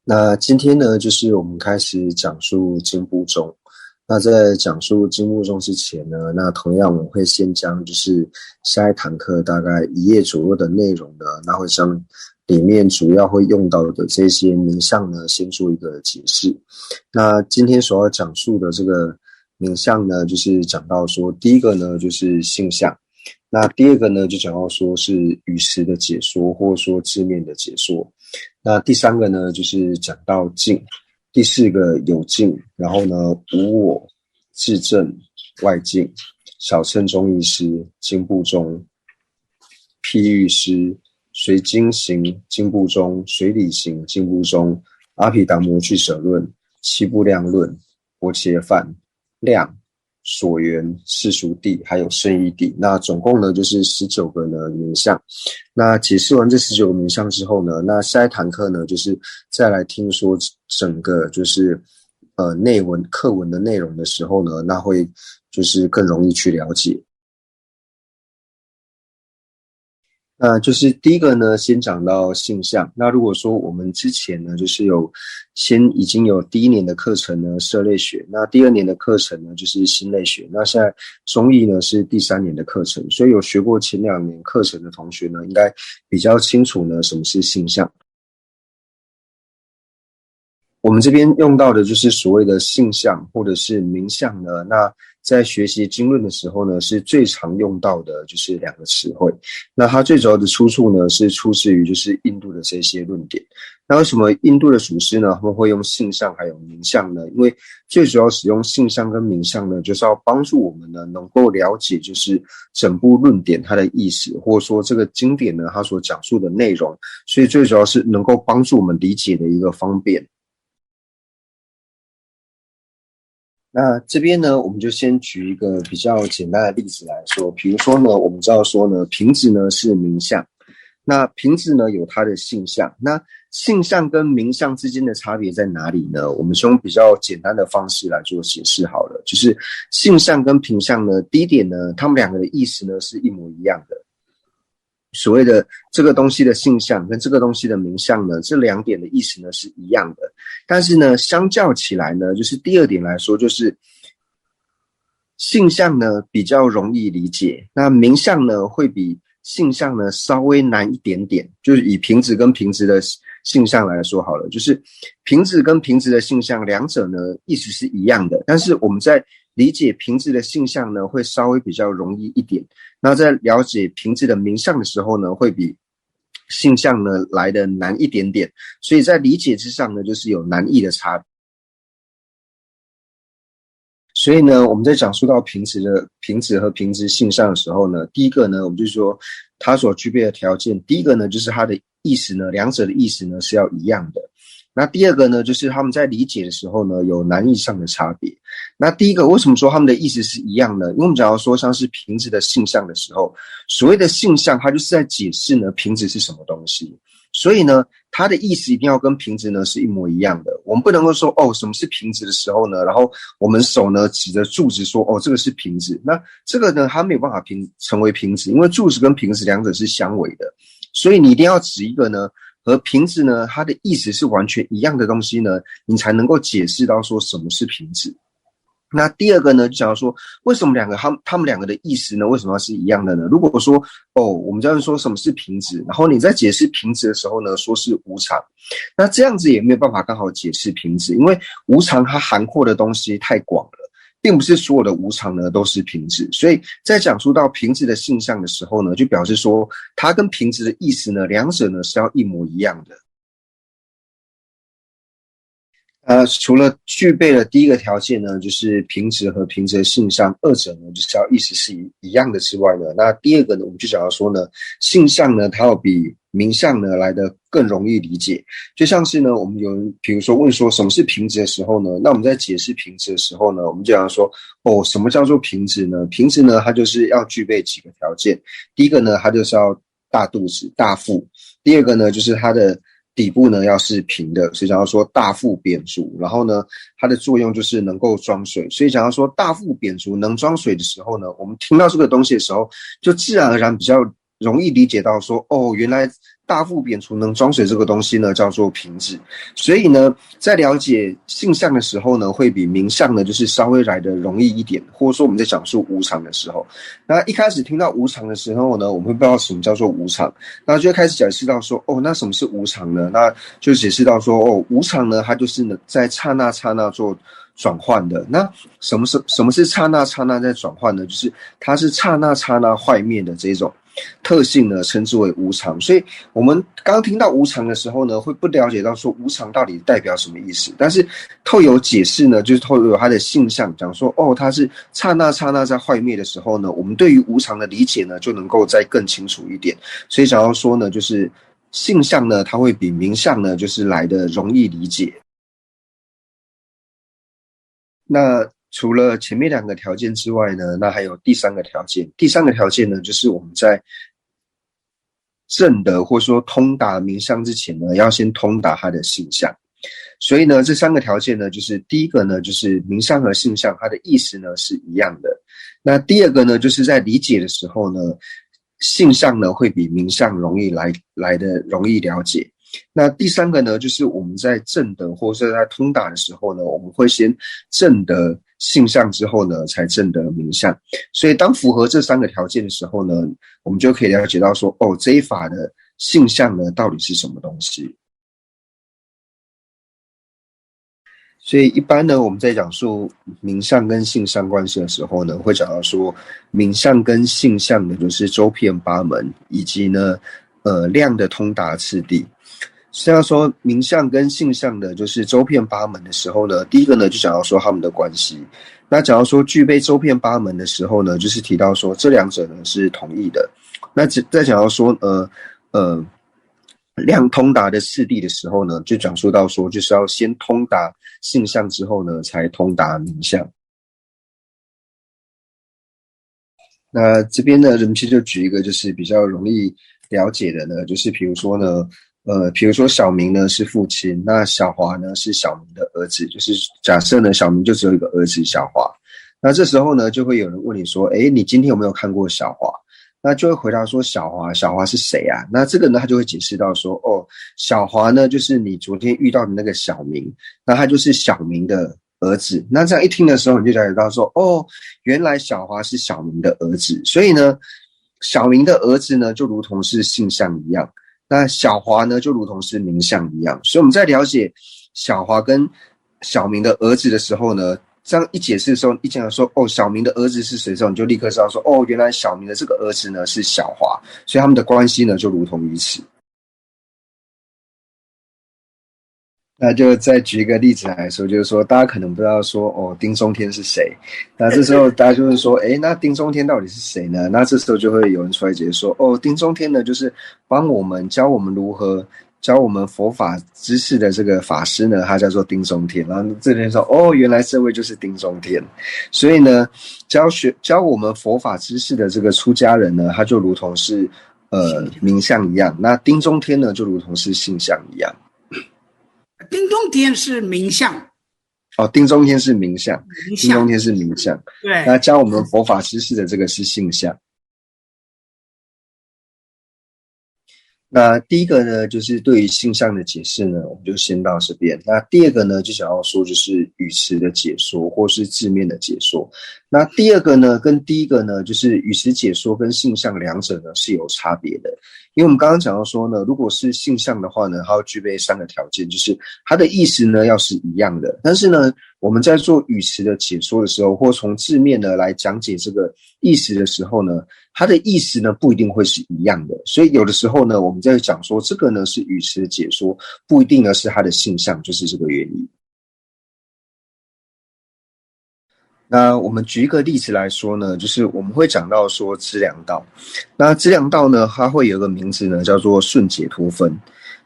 那今天呢，就是我们开始讲述经部中。那在讲述经部中之前呢，那同样我会先将就是下一堂课大概1页左右的内容呢，那会将里面主要会用到的这些名相呢，先做一个解释。那今天所要讲述的这个名相呢，就是讲到说，第一个呢就是性相，那第二个呢就讲到说是语词的解说，或者说字面的解说。那第三个呢，就是讲到静，第四个有静，然后呢，无我、自正、外静、小乘中义师、经部中、譬喻师、随经行、经部中、随理行、经部中、阿毗达摩俱舍论、七部量论、薄伽梵、量、所缘、世俗谛，还有圣义谛。那总共呢就是19个呢名相。那解释完这19个名相之后呢，那下一堂课呢就是再来听说整个就是内文课文的内容的时候呢，那会就是更容易去了解。那就是第一个呢，先讲到性相。那如果说我们之前呢，就是已经有第一年的课程呢，社类学，那第2年的课程呢，就是心类学。那现在中义呢是第3年的课程，所以有学过前2年课程的同学呢，应该比较清楚呢什么是性相。我们这边用到的就是所谓的性相或者是名相呢，那在学习经论的时候呢，是最常用到的就是2个词汇。那它最主要的出处呢，是出自于就是印度的这些论点。那为什么印度的祖师呢，他们会用性相还有名相呢？因为最主要使用性相跟名相呢，就是要帮助我们呢能够了解就是整部论点它的意思，或者说这个经典呢它所讲述的内容，所以最主要是能够帮助我们理解的一个方便。那这边呢，我们就先举一个比较简单的例子来说，比如说呢，我们知道说呢，瓶子呢是名相，那瓶子呢有它的性相，那性相跟名相之间的差别在哪里呢？我们用比较简单的方式来做解释好了，就是性相跟瓶相呢，第一点呢，它们2个的意思呢是一模一样的。所谓的这个东西的性相跟这个东西的名相呢，这2点的意思呢是一样的，但是呢，相较起来呢，就是第2点来说，就是性相呢比较容易理解，那名相呢会比性相呢稍微难一点点。就是以瓶子跟瓶子的性相来说好了，就是瓶子跟瓶子的性相2者呢意思是一样的，但是我们在理解瓶子的性相呢会稍微比较容易一点，那在了解瓶子的名相的时候呢，会比性相呢来的难一点点，所以在理解之上呢，就是有难易的差别。所以呢，我们在讲述到瓶子和瓶子性相的时候呢，第一个呢，我们就说它所具备的条件，第一个呢，就是它的意思呢，2者的意思呢是要一样的。那第2个呢，就是他们在理解的时候呢，有难易上的差别。那第一个，为什么说他们的意思是一样呢？因为我们假如说像是瓶子的性相的时候，所谓的性相，它就是在解释呢瓶子是什么东西。所以呢，它的意思一定要跟瓶子呢是一模一样的。我们不能够说什么是瓶子的时候呢，然后我们手呢指着柱子说这个是瓶子。那这个呢，它没有办法成为瓶子，因为柱子跟瓶子2者是相违的。所以你一定要指一个呢和瓶子呢它的意思是完全一样的东西呢，你才能够解释到说什么是瓶子。那第2个呢，就讲到说，为什么他们2个的意思呢，为什么要是一样的呢？如果说我们这样说什么是瓶子，然后你在解释瓶子的时候呢，说是无常，那这样子也没有办法刚好解释瓶子，因为无常它涵括的东西太广了，并不是所有的无常呢都是瓶子。所以在讲述到瓶子的性相的时候呢，就表示说它跟瓶子的意思呢，2者呢是要一模一样的。除了具备了第一个条件呢，就是瓶子和瓶子的性相2者呢就是要意思是一样的之外呢，那第2个呢，我们就讲到说呢，性相呢它要比名相呢来得更容易理解。就像是呢，我们有人比如说问说什么是瓶子的时候呢，那我们在解释瓶子的时候呢，我们就讲说什么叫做瓶子呢？瓶子呢它就是要具备几个条件。第一个呢，它就是要大肚子大腹，第2个呢就是它的底部呢要是平的，所以讲到说大腹扁足，然后呢它的作用就是能够装水，所以讲到说大腹扁足能装水的时候呢，我们听到这个东西的时候，就自然而然比较容易理解到说原来大腹扁厨能装水这个东西呢，叫做瓶子。所以呢，在了解性相的时候呢，会比名相呢，就是稍微来的容易一点，或者说我们在讲述无常的时候，那一开始听到无常的时候呢，我们会不知道什么叫做无常，那就会开始解释到说，那什么是无常呢？那就解释到说，无常呢，它就是呢在刹那刹那做转换的。那什么是刹那刹那在转换呢？就是它是刹那刹那坏灭的这种特性呢，称之为无常。所以我们刚听到无常的时候呢，会不了解到说无常到底代表什么意思。但是透有解释呢，就是透有它的性相，讲说它是刹那刹那在坏灭的时候呢，我们对于无常的理解呢，就能够再更清楚一点。所以想要说呢，就是性相呢，它会比名相呢，就是来的容易理解。那除了前面2个条件之外呢，那还有第3个条件。第3个条件呢，就是我们在证得或说通达名相之前呢，要先通达它的性相。所以呢，这3个条件呢，就是第一个呢，就是名相和性相它的意思呢是一样的。那第二个呢，就是在理解的时候呢，性相呢会比名相容易来的容易了解。那第3个呢，就是我们在证得或是在通达的时候呢，我们会先证得性相之后呢，才证得名相。所以当符合这3个条件的时候呢，我们就可以了解到说，这一法的性相呢，到底是什么东西。所以一般呢，我们在讲述名相跟性相关系的时候呢，会讲到说名相跟性相的就是周遍八门，以及呢量的通达次第。虽然说名相跟性相的就是周遍八门的时候呢，第一个呢就讲到说他们的关系。那讲到说具备周遍八门的时候呢，就是提到说这2者呢是同义的。那再讲到说量通达的次第的时候呢，就讲述到说就是要先通达性相之后呢，才通达名相。那这边呢，人气就举一个就是比较容易了解的呢，就是比如说小明呢是父亲，那小华呢是小明的儿子，就是假设呢小明就只有一个儿子小华，那这时候呢就会有人问你说，你今天有没有看过小华？那就会回答说小华是谁啊？那这个呢他就会解释到说，小华呢就是你昨天遇到的那个小明，那他就是小明的儿子。那这样一听的时候，你就了解到说，原来小华是小明的儿子，所以呢小明的儿子呢就如同是性相一样，那小华呢就如同是名相一样。所以我们在了解小华跟小明的儿子的时候呢，这样一解释的时候，一讲说小明的儿子是谁的时候，你就立刻知道说原来小明的这个儿子呢是小华，所以他们的关系呢就如同于此。那就再举一个例子来说，就是说大家可能不知道说丁中天是谁，那这时候大家就会说那丁中天到底是谁呢？那这时候就会有人出来解释说丁中天呢就是教我们如何教我们佛法知识的这个法师呢，他叫做丁中天。然后这边说原来这位就是丁中天。所以呢教我们佛法知识的这个出家人呢，他就如同是名相一样，那丁中天呢就如同是性相一样。丁中天是名相，丁中天是名相，丁中天是名相。对，那教我们佛法知识的这个是性相。那第一个呢，就是对于性相的解释呢，我们就先到这边。那第二个呢，就想要说就是语词的解说或是字面的解说。那第二个呢，跟第一个呢，就是语词解说跟性相2者呢是有差别的。因为我们刚刚讲到说呢，如果是性相的话呢，它要具备3个条件，就是它的意思呢要是一样的。但是呢，我们在做语词的解说的时候，或从字面呢来讲解这个意思的时候呢，它的意思呢不一定会是一样的。所以有的时候呢，我们在讲说这个呢是语词的解说，不一定呢是它的性相，就是这个原因。那我们举一个例子来说呢，就是我们会讲到说资粮道。那资粮道呢，它会有一个名字呢，叫做顺解脱分。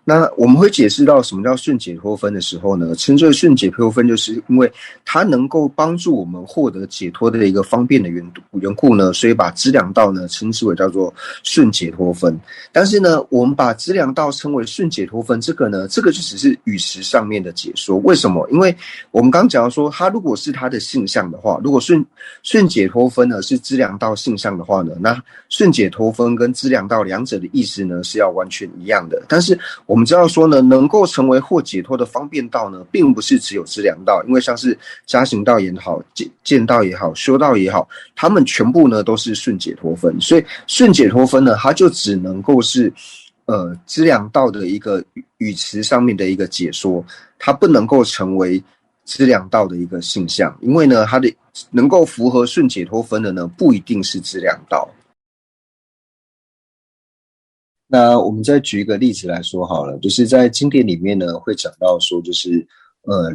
那我们会解释到什么叫顺解脱分的时候呢，称之为顺解脱分，就是因为它能够帮助我们获得解脱的一个方便的缘故呢，所以把资粮道呢称之为叫做顺解脱分。但是呢，我们把资粮道称为顺解脱分，这个就只是语词上面的解说。为什么？因为我们刚讲到说，它如果是它的性相的话，如果顺解脱分呢是资粮道性相的话呢，那顺解脱分跟资粮道两者的意思呢是要完全一样的。但是我们知道说呢，能够成为或解脱的方便道呢，并不是只有资粮道，因为像是加行道也好，见道也好，修道也好，他们全部呢都是顺解脱分。所以顺解脱分呢，它就只能够是资粮道的一个语词上面的一个解说，它不能够成为资粮道的一个性相，因为呢，它的能够符合顺解脱分的呢，不一定是资粮道。那我们再举一个例子来说好了，就是在经典里面呢，会讲到说，就是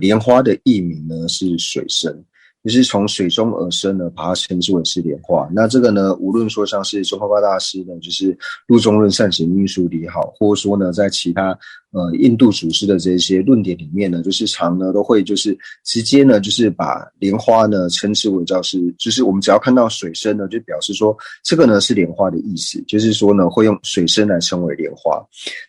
莲花的译名呢是水生，就是从水中而生呢，把它称之为是莲花。那这个呢，无论说像是宗喀巴大师呢，就是路中论善行运输也好，或者说呢，在其他印度祖师的这些论点里面呢，就是常呢都会就是直接呢就是把莲花呢称之为就是我们只要看到水生呢，就表示说这个呢是莲花的意思，就是说呢会用水生来称为莲花。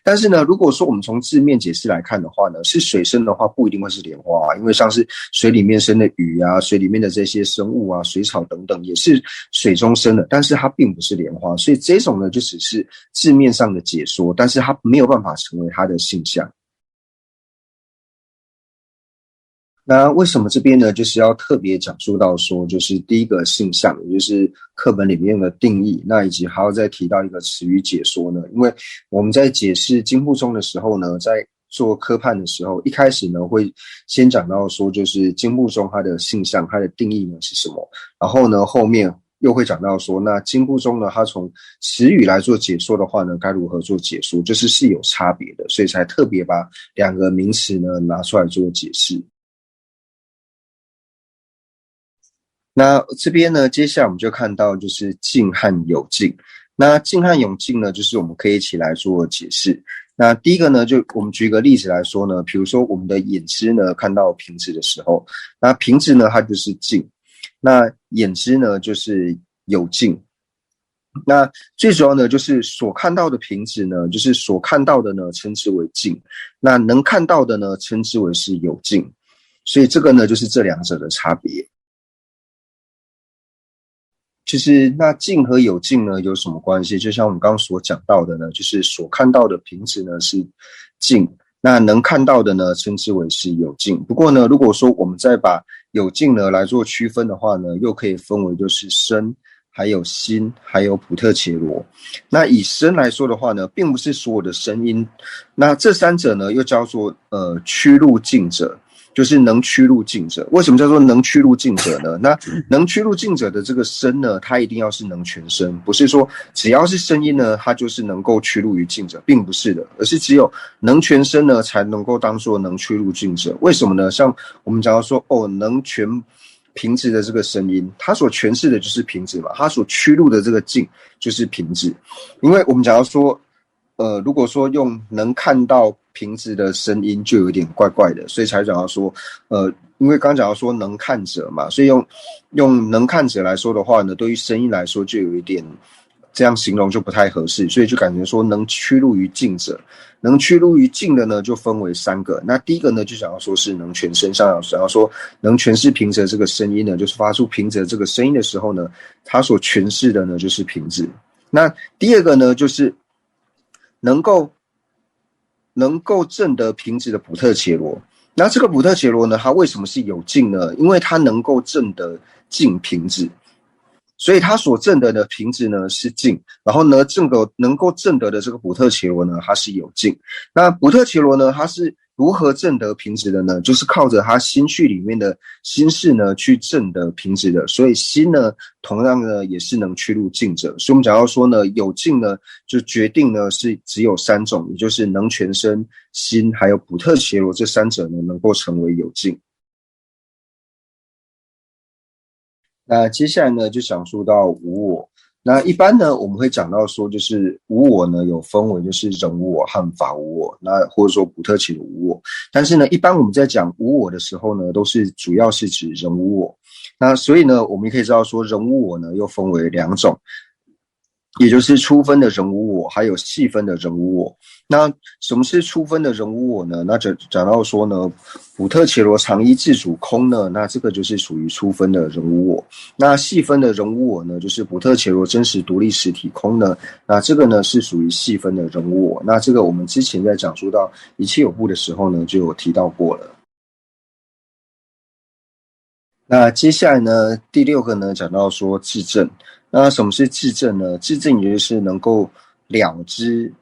但是呢，如果说我们从字面解释来看的话呢，是水生的话不一定会是莲花因为像是水里面生的鱼啊，水里面的这些生物啊，水草等等也是水中生的，但是它并不是莲花，所以这种呢就只是字面上的解说，但是它没有办法成为它的性相。那为什么这边呢就是要特别讲述到说，就是第一个性相，也就是课本里面的定义，那以及还要再提到一个词语解说呢？因为我们在解释经部宗的时候呢，在做科判的时候，一开始呢会先讲到说，就是经部宗它的性相，它的定义呢是什么，然后呢后面又会讲到说，那经部宗呢，它从词语来做解说的话呢，该如何做解说，就是是有差别的，所以才特别把两个名词呢拿出来做解释。那这边呢，接下来我们就看到就是静和有静。那静和有静呢，就是我们可以一起来做解释。那第一个呢，就我们举一个例子来说呢，比如说我们的眼知呢看到瓶子的时候，那瓶子呢它就是静，那眼知呢就是有静。那最主要呢就是所看到的瓶子呢，就是所看到的呢称之为静，那能看到的呢称之为是有静。所以这个呢就是这两者的差别。就是那静和有静呢有什么关系？就像我们刚刚所讲到的呢，就是所看到的瓶子呢是静，那能看到的呢称之为是有静。不过呢，如果说我们再把有静呢来做区分的话呢，又可以分为就是身、还有心、还有普特伽罗。那以身来说的话呢，并不是所有的声音，那这三者呢又叫做趋入静者。就是能趋入静者。为什么叫做能趋入静者呢？那能趋入静者的这个声呢，它一定要是能全声，不是说只要是声音呢，它就是能够趋入于静者，并不是的，而是只有能全声呢，才能够当作能趋入静者。为什么呢？像我们讲到说，能全瓶子的这个声音，它所诠释的就是瓶子嘛，它所趋入的这个静就是瓶子。因为我们讲到说，如果说用能看到瓶子的声音就有点怪怪的，所以才讲到说，因为刚讲到说能看者嘛，所以用能看者来说的话呢，对于声音来说就有一点这样形容就不太合适，所以就感觉说能趋入于静者，能趋入于静的呢就分为三个。那第一个呢就讲到说是能全声，像讲到说能诠释瓶子这个声音呢，就是发出瓶子这个声音的时候呢，它所诠释的呢就是瓶子。那第二个呢就是能够证得瓶子的普特伽罗。那这个普特伽罗呢，它为什么是有静呢？因为它能够证得静瓶子，所以它所证得的瓶子呢是静，然后呢能够证得的这个普特伽罗呢，它是有静。那普特伽罗呢，它是如何证得瓶子的呢？就是靠着他心绪里面的心事呢去证得瓶子的。所以心呢同样呢也是能趋入静者。所以我们讲到说呢，有静呢就决定呢是只有三种，也就是能全身、心还有普特伽罗这三者呢能够成为有静。那接下来呢就讲述到无我。那一般呢，我们会讲到说，就是无我呢有分为就是人无我和法无我，那或者说普特伽罗无我。但是呢，一般我们在讲无我的时候呢，都是主要是指人无我。那所以呢，我们也可以知道说，人无我呢又分为两种，也就是初分的人无我，还有细分的人无我。那什么是初分的人无我呢？那讲到说呢，普特伽罗常一自主空呢，那这个就是属于初分的人无我。那细分的人无我呢，就是普特伽罗真实独立实体空呢，那这个呢是属于细分的人无我。那这个我们之前在讲述到一切有部的时候呢，就有提到过了。那接下来呢，第六个呢，讲到说自证。那什么是自证呢？自证也就是能够了知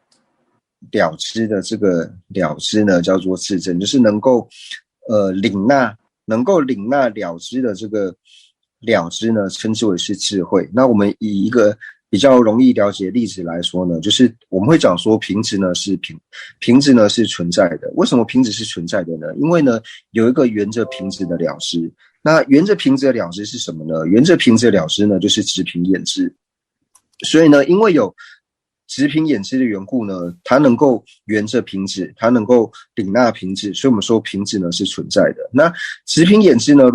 的这个了知呢，叫做自证，就是能够领纳了知的这个了知呢，称之为是智慧。那我们以一个比较容易了解的例子来说呢，就是我们会讲说瓶子呢是瓶子呢是存在的。为什么瓶子是存在的呢？因为呢有一个圆着瓶子的了知。那圆着瓶子的了知是什么呢？圆着瓶子的了知呢，就是直瓶眼知。所以呢，因为有直瓶眼知的缘故呢，它能够圆着瓶子，它能够领纳瓶子，所以我们说瓶子呢是存在的。那直瓶眼知呢，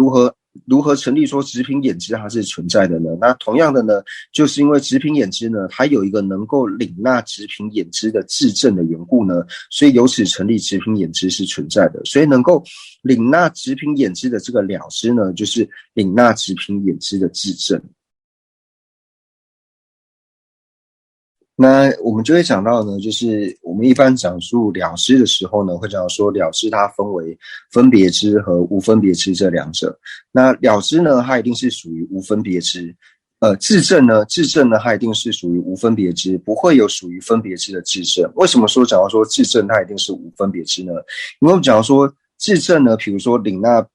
如何成立说直瓶眼知它是存在的呢？那同样的呢，就是因为直瓶眼知呢，它有一个能够领纳直瓶眼知的自证的缘故呢，所以由此成立直瓶眼知是存在的。所以能够领纳直瓶眼知的这个了知呢，就是领纳直瓶眼知的自证。那我们就会讲到呢，就是我们一般讲述了知的时候呢，会讲说了知它分为分别知和无分别知这两者。那了知呢，它一定是属于无分别知。自证呢，它一定是属于无分别知，不会有属于分别知的自证。为什么说讲到说自证它一定是无分别知呢？因为我们讲到说自证呢，比如说领纳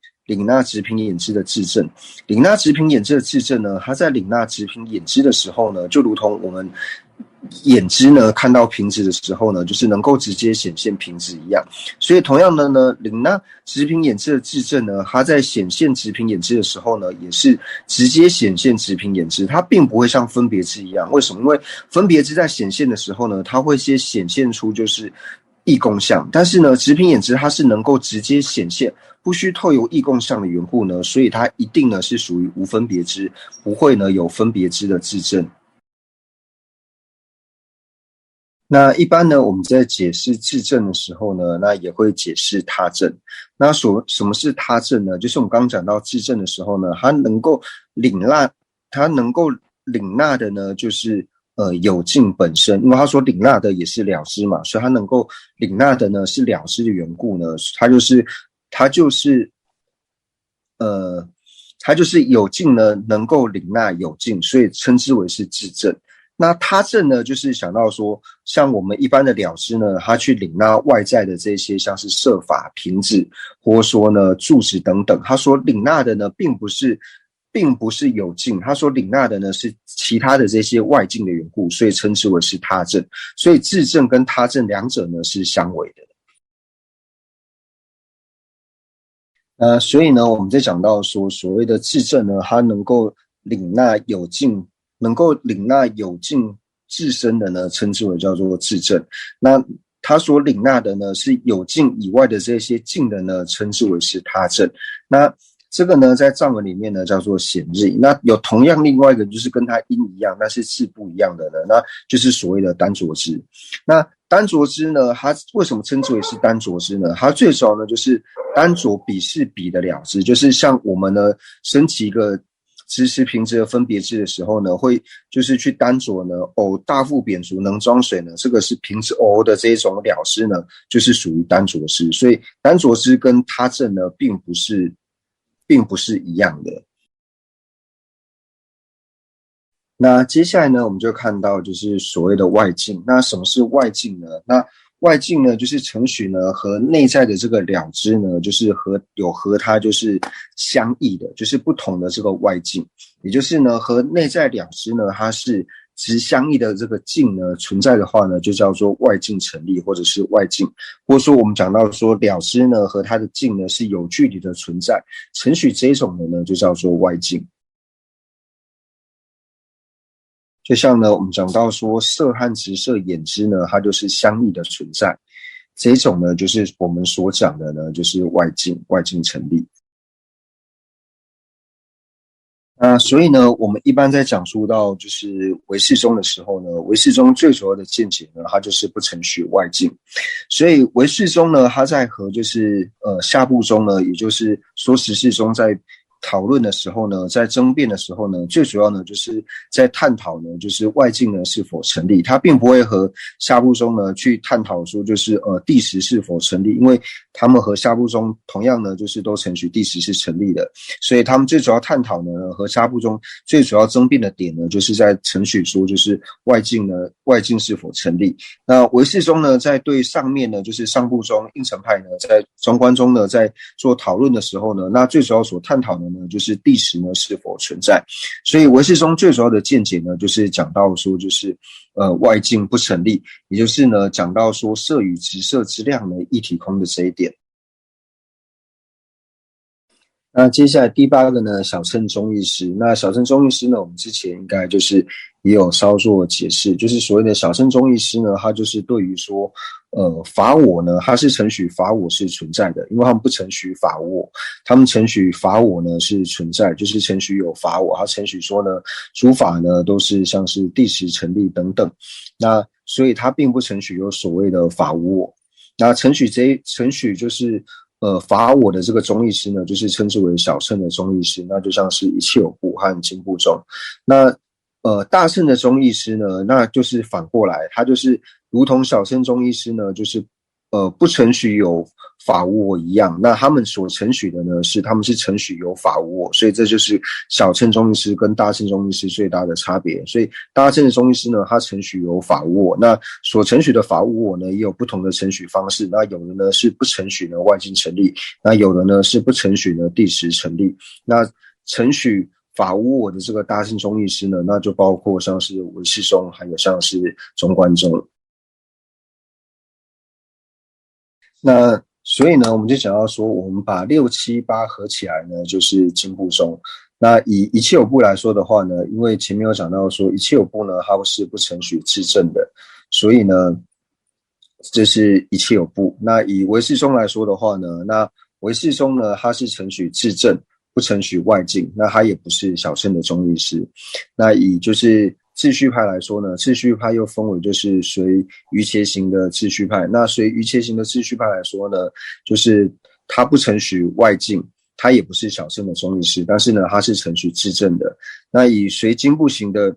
直瓶眼知的自证，领纳直瓶眼知的自证呢，它在领纳直瓶眼知的时候呢，就如同我们眼知呢看到瓶子的时候呢，就是能够直接显现瓶子一样。所以同样的呢，领纳直瓶眼知的自证呢，它在显现直瓶眼知的时候呢，也是直接显现直瓶眼知，它并不会像分别知一样。为什么？因为分别知在显现的时候呢，它会先显现出就是异共相，但是呢，直瓶眼知它是能够直接显现，不需透由异共相的缘故呢，所以它一定呢是属于无分别知，不会呢有分别知的自证。那一般呢，我们在解释自证的时候呢，那也会解释他证。那什么是他证呢？就是我们刚刚讲到自证的时候呢，它能够领纳的呢，就是有境本身。因为他说领纳的也是了知嘛，所以他能够领纳的呢是了知的缘故呢，他就是有境呢能够领纳有境，所以称之为是自证。那他证呢，就是想到说，像我们一般的了知呢，他去领纳外在的这些，像是设法、瓶子，或说呢柱子等等。他说领纳的呢，并不是有境，他说领纳的呢是其他的这些外境的缘故，所以称之为是他证。所以自证跟他证两者呢是相违的。所以呢，我们在讲到说，所谓的自证呢，它能够领纳有境自身的呢，称之为叫做自证。那他所领纳的呢，是有境以外的这些境的呢，称之为是他证。那这个呢，在藏文里面呢，叫做显日。那有同样另外一个就是跟它音一样，但是字不一样的呢，那就是所谓的单着知。那单着知呢，它为什么称之为是单着知呢？它最主要呢就是单着比是比的了知，就是像我们呢升起一个知识瓶子的分别知的时候呢，会就是去单着呢偶大腹扁足能装水呢，这个是瓶子偶的这种了知呢，就是属于单着知。所以单着知跟他证呢，并不是一样的。那接下来呢，我们就看到就是所谓的外境。那什么是外境呢？那外境呢，就是承许呢和内在的这个了知呢，就是和它就是相异的，就是不同的这个外境，也就是呢和内在了知呢，它是直相异的这个境呢存在的话呢，就叫做外境成立，或者是外境，或者说我们讲到说了知呢和它的境呢是有距离的存在，承许这种的呢就叫做外境。就像呢，我们讲到说色和直色眼知呢，它就是相异的存在。这种呢，就是我们所讲的呢，就是外境成立。所以呢，我们一般在讲述到就是唯识宗的时候呢，唯识宗最主要的见解呢，它就是不承许外境。所以唯识宗呢，它在和就是下部宗呢，也就是说十四宗在讨论的时候呢，在争辩的时候呢，最主要呢就是在探讨呢，就是外境呢是否成立，它并不会和下部宗呢去探讨说就是第十是否成立，因为他们和下部宗同样呢就是都承许第十是成立的，所以他们最主要探讨呢和下部宗最主要争辩的点呢，就是在承许说就是外境是否成立。那唯识宗呢在对上面呢就是上部宗应成派呢在中观中呢在做讨论的时候呢，那最主要所探讨的呢，就是第十呢是否存在。所以唯识宗最主要的见解呢，就是讲到说就是外境不成立，也就是呢讲到说色与直色之量呢一体空的这一点。那接下来第八个呢，小乘中义师。那小乘中义师呢，我们之前应该就是也有稍作解释，就是所谓的小乘中义师呢，它就是对于说，法我呢，它是承许法我是存在的，因为他们不承许法我，他们承许法我呢是存在，就是承许有法我，他承许说呢，诸法呢都是像是第十成立等等，那所以他并不承许有所谓的法无我。那承许就是法我的这个中义师呢，就是称之为小乘的中义师，那就像是一切有部和经部宗。那大乘的中义师呢，那就是反过来，他就是如同小乘中义师呢，就是不承许有法无我一样，那他们所承许的呢，他们是承许有法无我，所以这就是小乘中义师跟大乘中义师最大的差别。所以大乘的中义师呢，他承许有法无我，那所承许的法无我呢，也有不同的承许方式。那有的呢是不承许呢外境成立，那有的呢是不承许呢第十成立。那承许法无我的这个大乘中义师呢，那就包括像是唯识宗，还有像是中观宗。那所以呢，我们就讲到说，我们把6、7、8合起来呢，就是经部宗。那以一切有部来说的话呢，因为前面有讲到说，一切有部呢，它是不承许自证的，所以呢，这是一切有部。那以唯识宗来说的话呢，那唯识宗呢，它是承许自证，不承许外境，那它也不是小乘的中义师。那以就是秩序派来说呢，秩序派又分为就是随瑜伽行的秩序派。那随瑜伽行的秩序派来说呢，就是他不承许外境，他也不是小乘的中义师，但是呢，他是承许自证的。那以随经部行的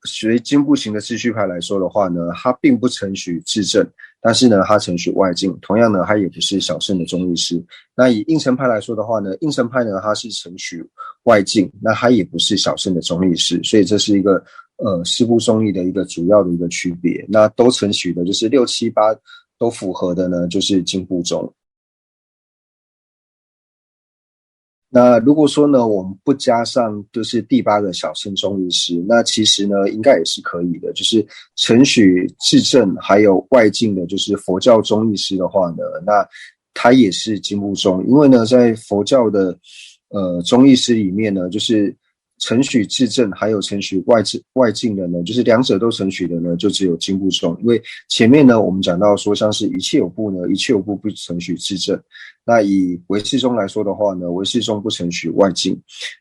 秩序派来说的话呢，他并不承许自证，但是呢，他承许外境，同样呢，他也不是小乘的中义师。那以应成派来说的话呢，应成派呢，他是承许外境，那他也不是小乘的中义师，所以这是一个四部宗义的一个主要的一个区别。那都承许的就是6、7、8都符合的呢，就是经部宗。那如果说呢，我们不加上就是第8个小乘中义师，那其实呢，应该也是可以的。就是承许自证还有外境的，就是佛教中义师的话呢，那他也是经部宗。因为呢，在佛教的中义师里面呢，就是承许自证还有承许外境的呢，就是两者都承许的呢，就只有经部宗。因为前面呢，我们讲到说，像是一切有部呢，一切有部不承许自证。那以唯识宗来说的话呢，唯识宗不承许外境。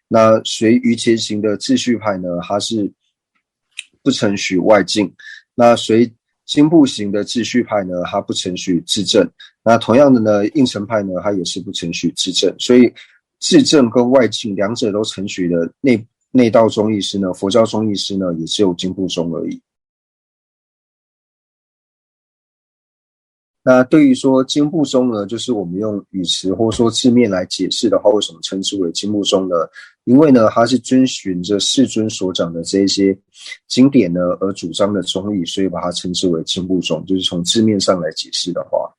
那随瑜伽行的秩序派呢，它是不承许外境。那随经部行的秩序派呢，它不承许自证。那同样的呢，应成派呢，它也是不承许自证。所以自证跟外境两者都承许的内道中义师呢，佛教中义师呢，也只有经部宗而已。那对于说经部宗呢，就是我们用语词或说字面来解释的话，为什么称之为经部宗呢？因为呢，它是遵循着世尊所讲的这一些经典呢而主张的宗义，所以把它称之为经部宗，就是从字面上来解释的话。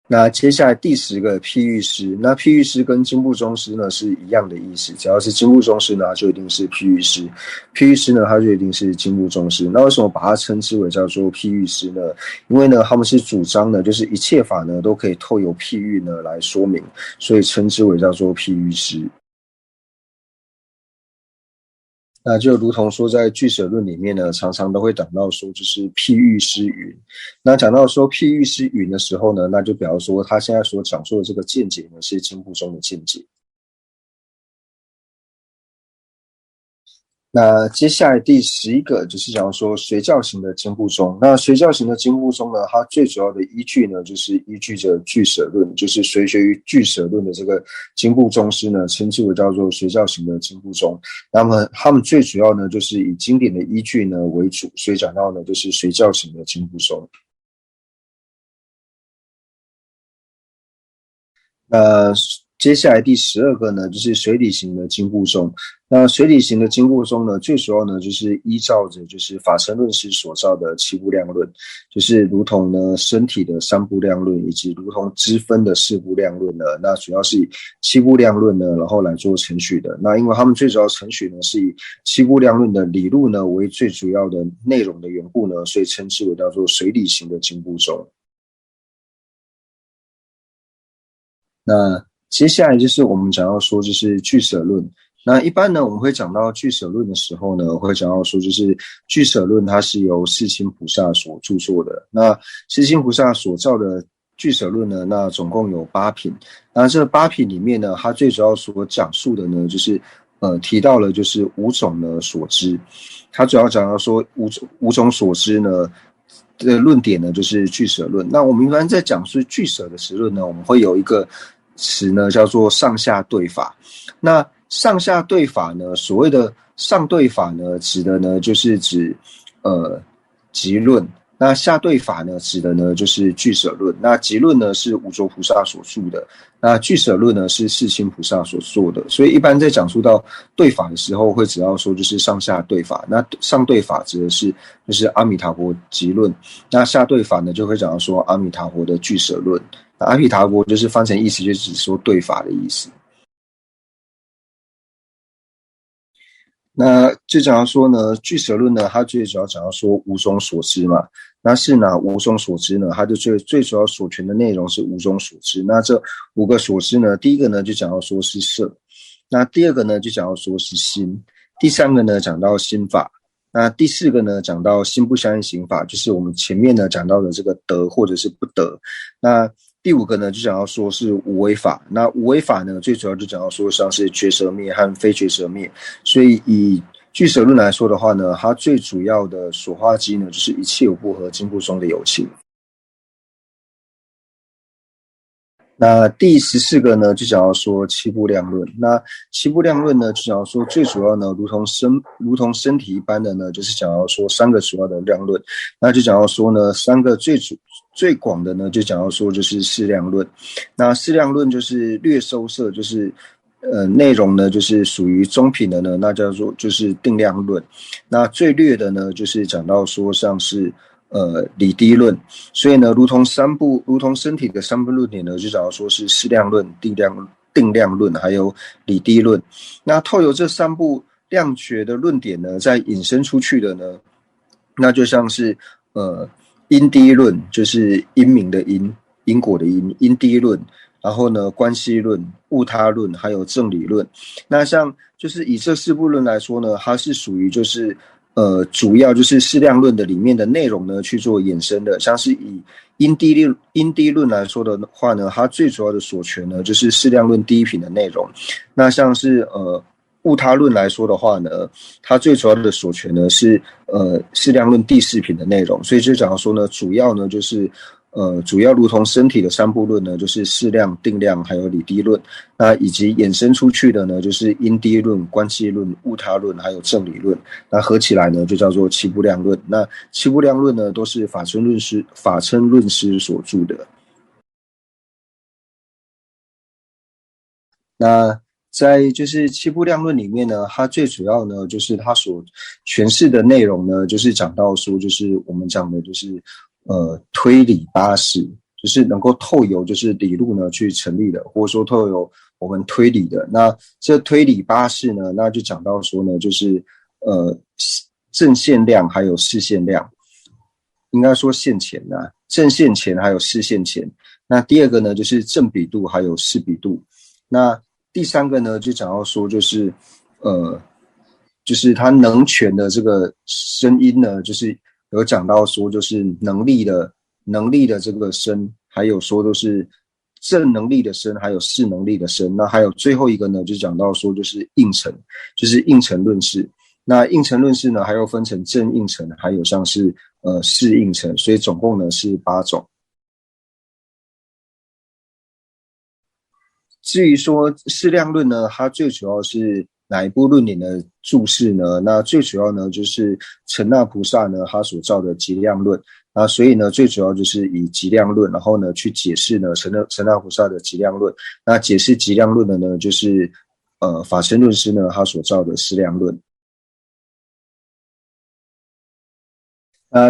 那接下来第10个譬喻师，那譬喻师跟经部宗师呢是一样的意思，只要是经部宗师呢，就一定是譬喻师；譬喻师呢，它就一定是经部宗师。那为什么把它称之为叫做譬喻师呢？因为呢，他们是主张呢，就是一切法呢都可以透由譬喻呢来说明，所以称之为叫做譬喻师。那就如同说在俱舍论里面呢，常常都会讲到说就是譬喻施云。那讲到说譬喻施云的时候呢，那就表示说他现在所讲述的这个见解呢，是经部中的见解。那接下来第11个就是讲说随教型的经部中。那随教型的经部中呢，它最主要的依据呢，就是依据着俱舍论，就是随学于俱舍论的这个经部宗师呢，称之为叫做随教型的经部中。那么他们最主要呢，就是以经典的依据呢为主，所以讲到呢，就是随教型的经部中。那接下来第12个呢，就是随理型的经部中。那随理型的经部中呢，最主要呢就是依照着就是法身论师所造的七部量论，就是如同呢身体的三部量论，以及如同支分的四部量论呢，那主要是以七部量论呢，然后来做程序的。那因为他们最主要程序呢是以七部量论的理路呢为最主要的内容的缘故呢，所以称之为叫做随理型的经部中。那接下来就是我们讲到说就是俱舍论。那一般呢我们会讲到俱舍论的时候呢，会讲到说就是俱舍论它是由世亲菩萨所著作的。那世亲菩萨所造的俱舍论呢，那总共有8品。那这8品里面呢，它最主要所讲述的呢，就是提到了就是5种的所知。它主要讲到说五种所知呢的论点呢，就是俱舍论。那我们一般在讲述俱舍的时论呢，我们会有一个词呢叫做上下对法。那上下对法呢，所谓的上对法呢，指的呢就是指集论。那下对法呢，指的呢就是俱舍论。那集论呢是无着菩萨所著的，那俱舍论呢是世亲菩萨所做的。所以一般在讲述到对法的时候，会只要说就是上下对法。那上对法指的是就是阿弥陀佛集论，那下对法呢就会讲到说阿弥陀佛的俱舍论。那阿弥陀佛就是翻成意思，就是说对法的意思。那就讲到说呢，俱舍论呢，它最主要讲到说五种所知嘛。那是哪五种所知呢？它的最主要所权的内容是五种所知。那这5个所知呢，第一个呢就讲到说是色，那第二个呢就讲到说是心，第3个呢讲到心法，那第4个呢讲到心不相应行法，就是我们前面呢讲到的这个得或者是不得。那第5个呢就讲到说是无为法。那无为法呢最主要就讲到说像是觉舍灭和非觉舍灭。所以以俱舍论来说的话呢，它最主要的所化机呢就是一切有部和经部中的有情。那第14个呢就讲到说七部量论。那七部量论呢就讲到说最主要呢如同身体一般的呢，就是讲到说3个主要的量论。那就讲到说呢3个最广的呢就讲到说就是释量论。那释量论就是略收摄，就是内容呢就是属于中品的呢，那叫做就是定量论。那最略的呢就是讲到说像是理低论。所以呢如同身体的3部论点呢，就讲到说是释量论、定量论还有理低论。那透由这3部量学的论点呢，再引申出去的呢，那就像是因低论，就是因明的因果的因低论。然后呢关系论、物他论还有正理论。那像就是以这4部论来说呢，它是属于就是主要就是释量论的里面的内容呢去做衍生的。像是以因低论来说的话呢，它最主要的所权呢就是释量论第1品的内容。那像是物他论来说的话呢，它最主要的所权呢是释量论第4品的内容。所以就讲到说呢，主要呢就是主要如同身体的3部论呢，就是释量、定量还有理低论。那以及衍生出去的呢，就是因低论、关系论、物他论还有正理论。那合起来呢就叫做七部量论。那七部量论呢都是法称论师所著的。那在就是七部量论里面呢，它最主要呢就是它所诠释的内容呢，就是讲到说就是我们讲的就是推理8式，就是能够透由就是理路呢去成立的，或者说透由我们推理的。那这推理8式呢，那就讲到说呢就是正现量还有视现量，应该说现前啊，正现前还有视现前。那第2个呢就是正比度还有视比度。那第3个呢就讲到说就是就是它能权的这个声音呢，就是有讲到说就是能力的这个声，还有说都是正能力的声，还有势能力的声。那还有最后一个呢，就讲到说就是应成，就是应成论事。那应成论事呢，还要分成正应成，还有像是势应成，所以总共呢是8种。至于说适量论呢，它最主要是哪一部论点的注释呢？那最主要呢就是陈那菩萨呢他所造的极量论。那所以呢最主要就是以极量论，然后呢去解释呢陈那菩萨的极量论。那解释极量论的呢就是法身论师呢他所造的适量论。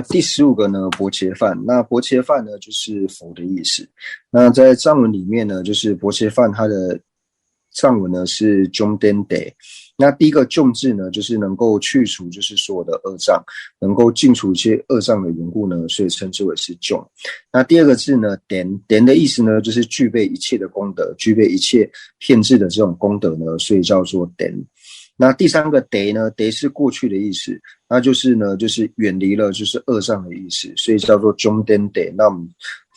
第15个呢，薄伽梵。那薄伽梵呢，就是佛的意思。那在藏文里面呢，就是薄伽梵它的藏文呢是 Jomdende。那第一个 Jom 字呢，就是能够去除就是所有的恶障，能够净除一些恶障的缘故呢，所以称之为是 Jom。那第二个字呢 Den 的意思呢，就是具备一切的功德，具备一切遍智的这种功德呢，所以叫做 Den。那第三个 day 呢 day 是过去的意思，那就是呢就是远离了就是恶障的意思，所以叫做中den day。那我们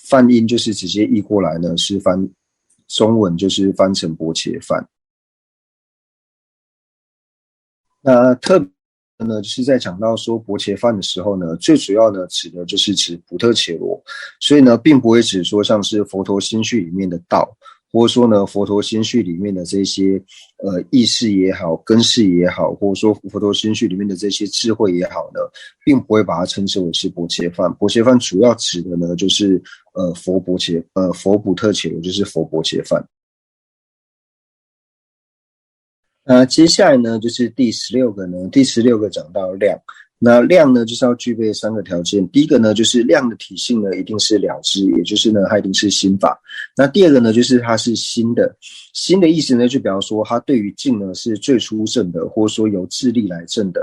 翻音就是直接译过来呢，是翻中文就是翻成薄伽梵。那特别呢就是在讲到说薄伽梵的时候呢，最主要呢指的就是指普特伽罗，所以呢并不会指说像是佛陀心绪里面的道，或者说呢佛陀心绪里面的这些意识也好，根识也好，或者说佛陀心绪里面的这些智慧也好呢，并不会把它称之为是薄伽梵。薄伽梵主要指的呢就是佛普特伽罗，就是佛薄伽梵。接下来呢就是第16个呢，第16个讲到量。那量呢就是要具备3个条件。第一个呢就是量的体性呢一定是了知，也就是呢它一定是心法。那第二个呢就是它是心的，心的意思呢就比方说它对于境呢是最初证的，或者说由智力来证的。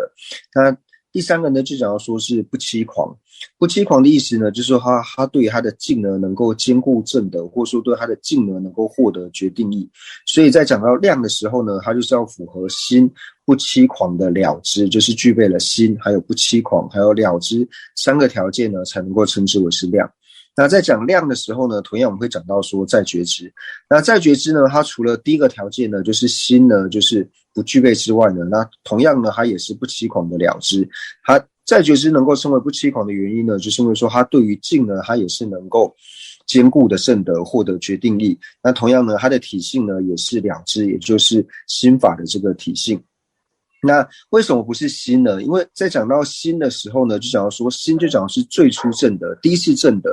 那第三个呢就讲到说是不欺狂。不欺狂的意思呢就是说他对他的境呢能够兼顾正德，或者说对他的境呢能够获得决定义。所以在讲到量的时候呢，他就是要符合心不欺狂的了知，就是具备了心还有不欺狂还有了知3个条件呢才能够称之为是量。那在讲量的时候呢，同样我们会讲到说在觉知。那在觉知呢，它除了第一个条件呢就是心呢就是不具备之外呢，那同样呢它也是不欺狂的了知。它在觉知能够称为不欺狂的原因呢，就是因为说它对于境呢它也是能够坚固的圣德，获得决定力。那同样呢它的体性呢也是了知，也就是心法的这个体性。那为什么不是心呢？因为在讲到心的时候呢，就讲到说心就讲的是最初证德，第一次证德，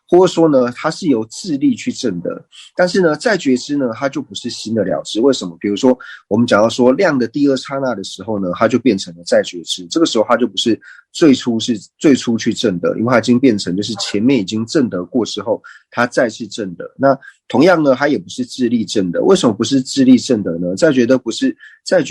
或者说呢它是由智力去证德。但是呢在觉知呢它就不是心的了知。为什么？比如说我们讲到说量的第2刹那的时候呢，它就变成了在觉知，这个时候它就不是最初去证德，因为它已经变成就是前面已经证德过之后它再次证德。那同样呢它也不是智力证德。为什么不是智力证德呢？在觉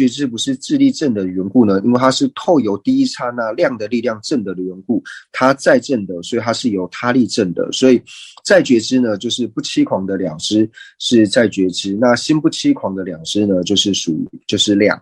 知不是智力证德的缘故呢，因为它是透由第1刹那量的力量证德的缘故，它再证德，所以它是由他力证德。所以在觉知呢就是不欺狂的了知是在觉知，那心不欺狂的了知呢就是属于就是量。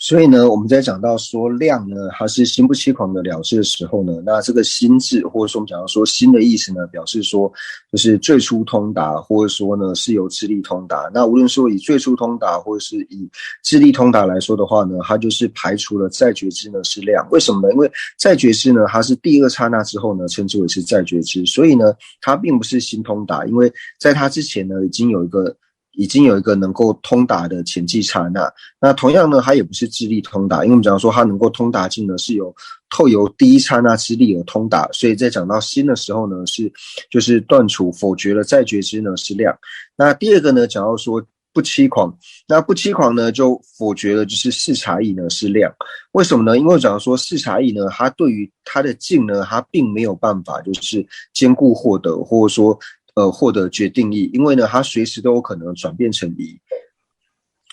所以呢我们在讲到说量呢它是心不欺狂的了知的时候呢，那这个心字或者说我们讲到说心的意思呢，表示说就是最初通达，或者说呢是由智力通达。那无论说以最初通达或者是以智力通达来说的话呢，它就是排除了在觉知呢是量。为什么呢？因为在觉知呢它是第2刹那之后呢称之为是在觉知，所以呢它并不是心通达，因为在它之前呢已经有一个能够通达的前际刹那。那同样呢它也不是智力通达，因为我们讲说它能够通达境呢是透由第1刹那之力而通达。所以在讲到心的时候呢就是断除否决了在觉知呢是量。那第2个呢讲到说不欺狂，那不欺狂呢就否决了就是视察意呢是量。为什么呢？因为我讲说视察意呢它对于它的境呢它并没有办法就是兼顾获得，或者说获得决定义，因为呢它随时都有可能转变成疑。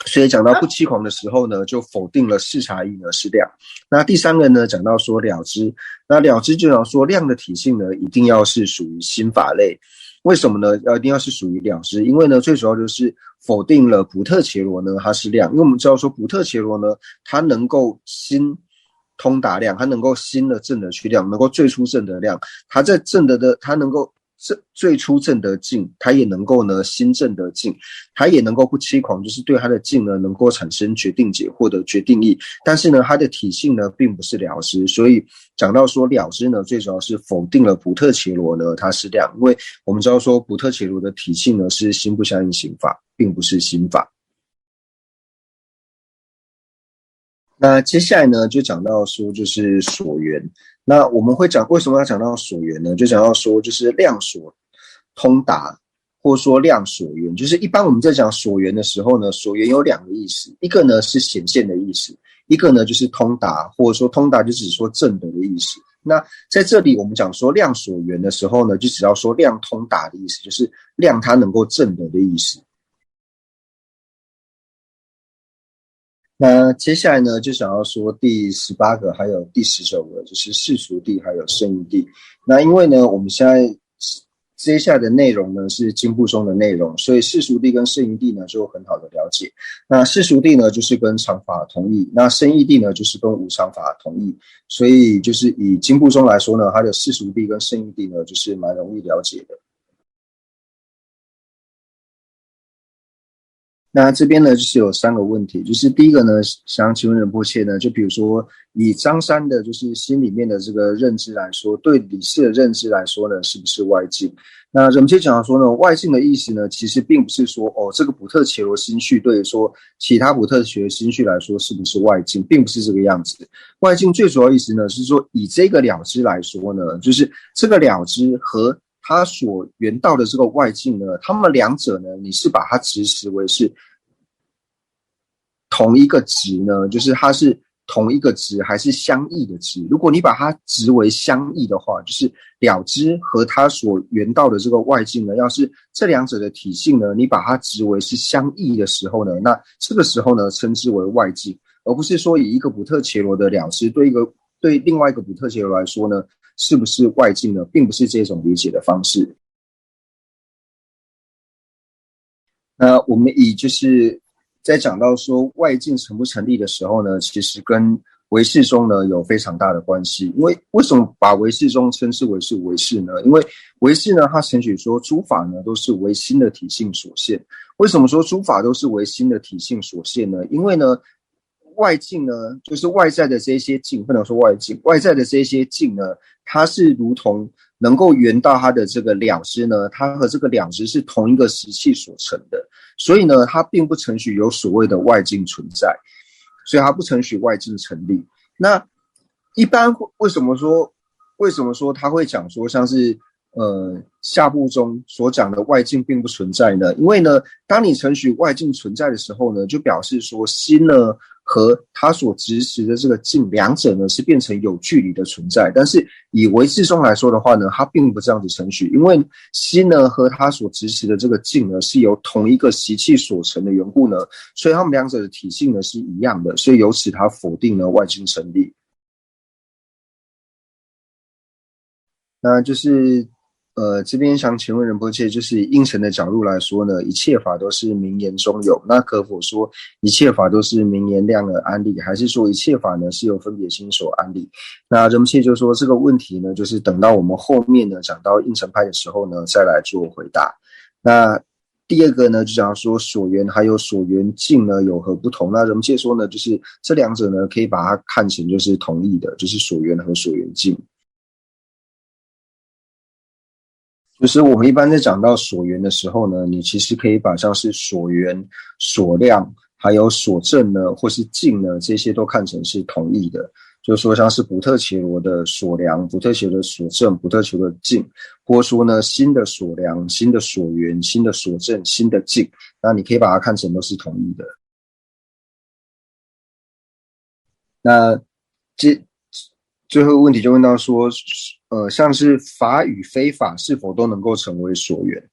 所以讲到不欺狂的时候呢就否定了视察意呢是量。那第3个呢讲到说了知，那了知就讲说量的体性呢一定要是属于心法类。为什么呢？一定要是属于了知，因为呢，最主要就是否定了普特伽罗呢，它是量，因为我们知道说普特伽罗呢，它能够心通达量，它能够心的正的去量，能够最出正的量，它在正的它能够最出正得静，它也能够呢心正得静，它也能够不欺狂，就是对它的静呢能够产生决定解，获得决定义。但是呢，它的体性呢并不是了知，所以讲到说了知呢，最主要是否定了普特伽罗呢它是量，因为我们知道说普特伽罗的体性呢是心不相应行法，并不是心法。那接下来呢，就讲到说就是所缘。那我们会讲为什么要讲到所缘呢？就讲到说就是量所通达，或者说量所缘。就是一般我们在讲所缘的时候呢，所缘有两个意思，一个呢是显现的意思，一个呢就是通达，或者说通达就只说正德的意思。那在这里我们讲说量所缘的时候呢，就只要说量通达的意思，就是量它能够正德的意思。那接下来呢，就想要说第18个还有第19个，就是世俗谛还有圣义谛。那因为呢，我们现在接下来的内容呢是经部中的内容，所以世俗谛跟圣义谛呢就很好的了解。那世俗谛呢就是跟常法同义，那圣义谛呢就是跟无常法同义。所以就是以经部中来说呢，它的世俗谛跟圣义谛呢就是蛮容易了解的。那这边呢，就是有3个问题，就是第一个呢，想请问仁波切呢，就比如说以张三的，就是心里面的这个认知来说，对理事的认知来说呢，是不是外境？那仁波切讲到说呢，外境的意思呢，其实并不是说这个补特伽罗心绪对说其他补特伽罗心绪来说是不是外境，并不是这个样子。外境最主要意思呢，是说以这个了知来说呢，就是这个了知和它所缘到的这个外境呢，他们两者呢，你是把它直视为是同一个值呢，就是它是同一个值还是相异的值？如果你把它值为相异的话，就是了知和它所缘到的这个外境呢，要是这两者的体性呢，你把它值为是相异的时候呢，那这个时候呢，称之为外境，而不是说以一个补特伽罗的了知对另外一个补特伽罗来说呢，是不是外境呢，并不是这种理解的方式。那我们以就是在讲到说外境成不成立的时候呢，其实跟唯识中呢有非常大的关系。因为为什么把唯识中称之为是唯识呢？因为唯识呢，它承许说诸法呢都是唯心的体性所现。为什么说诸法都是唯心的体性所现呢？因为呢，外境呢，就是外在的这些境，不能说外境，外在的这些境呢，它是如同能够缘到它的这个了知呢，它和这个了知是同一个时期所成的，所以呢，它并不承许有所谓的外境存在，所以它不承许外境成立。那一般为什么说他会讲说像是下部中所讲的外境并不存在呢？因为呢，当你承许外境存在的时候呢，就表示说心呢和他所执持的这个境两者呢是变成有距离的存在。但是以唯识中来说的话呢，他并不这样子承许，因为心呢和他所执持的这个境呢是由同一个习气所成的缘故呢，所以他们两者的体性呢是一样的，所以由此他否定了外境成立。那就是这边想请问仁波切，就是以应成的角度来说呢，一切法都是名言中有，那可否说一切法都是名言量而安立，还是说一切法呢是由分别心所安立？那仁波切就说这个问题呢，就是等到我们后面呢讲到应成派的时候呢，再来做回答。那第二个呢，就讲说所缘还有所缘境呢有何不同？那仁波切说呢，就是这两者呢可以把它看成就是同义的，就是所缘和所缘境。就是我们一般在讲到所缘的时候呢，你其实可以把像是所缘、所量，还有所证呢，或是境呢，这些都看成是同义的。就是说像是补特伽罗的所量、补特伽罗的所证、补特伽罗的境，或者说呢新的所量、新的所缘、新的所证、新的境，那你可以把它看成都是同义的。那最后问题就问到说，像是法与非法是否都能够成为所缘？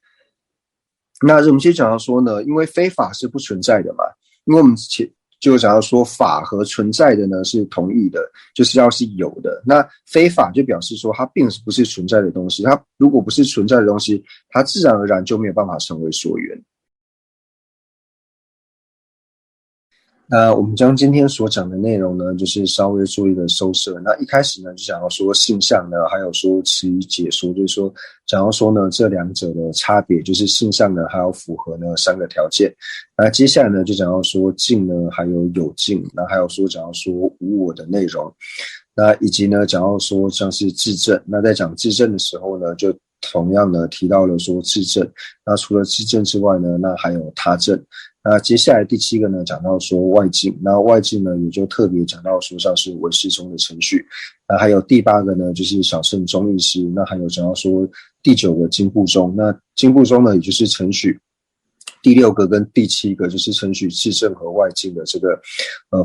那我们先讲到说呢，因为非法是不存在的嘛，因为我们就讲到说法和存在的呢是同义的，就是要是有的。那非法就表示说它并不是存在的东西，它如果不是存在的东西，它自然而然就没有办法成为所缘。那我们将今天所讲的内容呢，就是稍微做一个收摄。那一开始呢，就讲到说性相呢，还有说词语解说，就是说讲到说呢，这两者的差别，就是性相呢还要符合呢3个条件。那接下来呢，就讲到说净呢，还有有净，那还有说讲到说无我的内容。那以及呢，讲到说像是自证。那在讲自证的时候呢，就同样呢提到了说自证。那除了自证之外呢，那还有他证。那接下来第7个呢，讲到说外境。那外境呢，也就特别讲到说像是唯识中的程序。那还有第8个呢，就是小乘中义师。那还有讲到说第9个经部中。那经部中呢，也就是程序。第6个跟第7个就是承许自证和外境的这个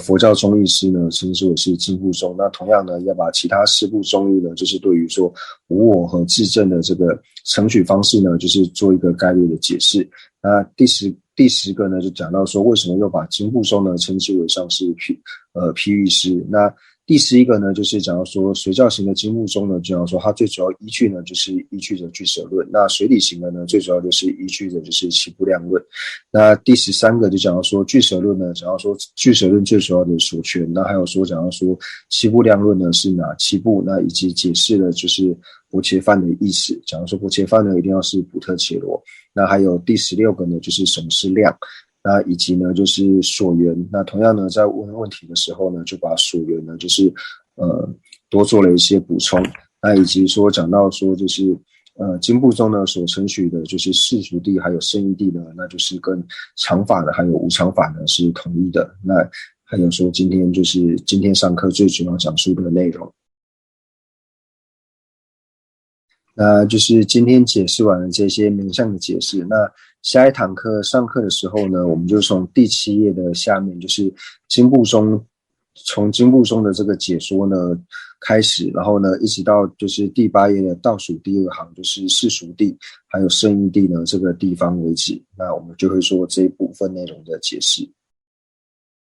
佛教中义师呢，称之为是经部中。那同样呢，要把其他4部中义呢，就是对于说无我和自证的这个承许方式呢，就是做一个概略的解释。那第10个呢，就讲到说为什么又把经部中呢称之为像是譬喻师。那第11个呢，就是讲到说随教型的经部中呢，讲到说它最主要依据呢，就是依据着俱舍论。那随理型的呢，最主要就是依据的就是七部量论。那第13个就讲到说俱舍论呢，讲到说俱舍论最主要的所权。那还有说讲到说七部量论呢是哪7部，那以及解释了就是薄伽梵的意思。讲到说薄伽梵呢一定要是补特伽罗。那还有第16个呢，就是什么是量。那以及呢，就是所缘。那同样呢，在问问题的时候呢，就把所缘呢，就是多做了一些补充。那以及说讲到说，就是经部中呢所承许的，就是世俗谛还有圣义谛呢，那就是跟常法呢还有无常法呢是统一的。那还有说今天上课最主要讲述的内容。那就是今天解释完了这些名相的解释。那下一堂课上课的时候呢，我们就从第7页的下面，就是从经部中的这个解说呢开始，然后呢一直到就是第8页的倒数第2行，就是世俗谛还有圣义谛呢这个地方为止。那我们就会说这一部分内容的解释。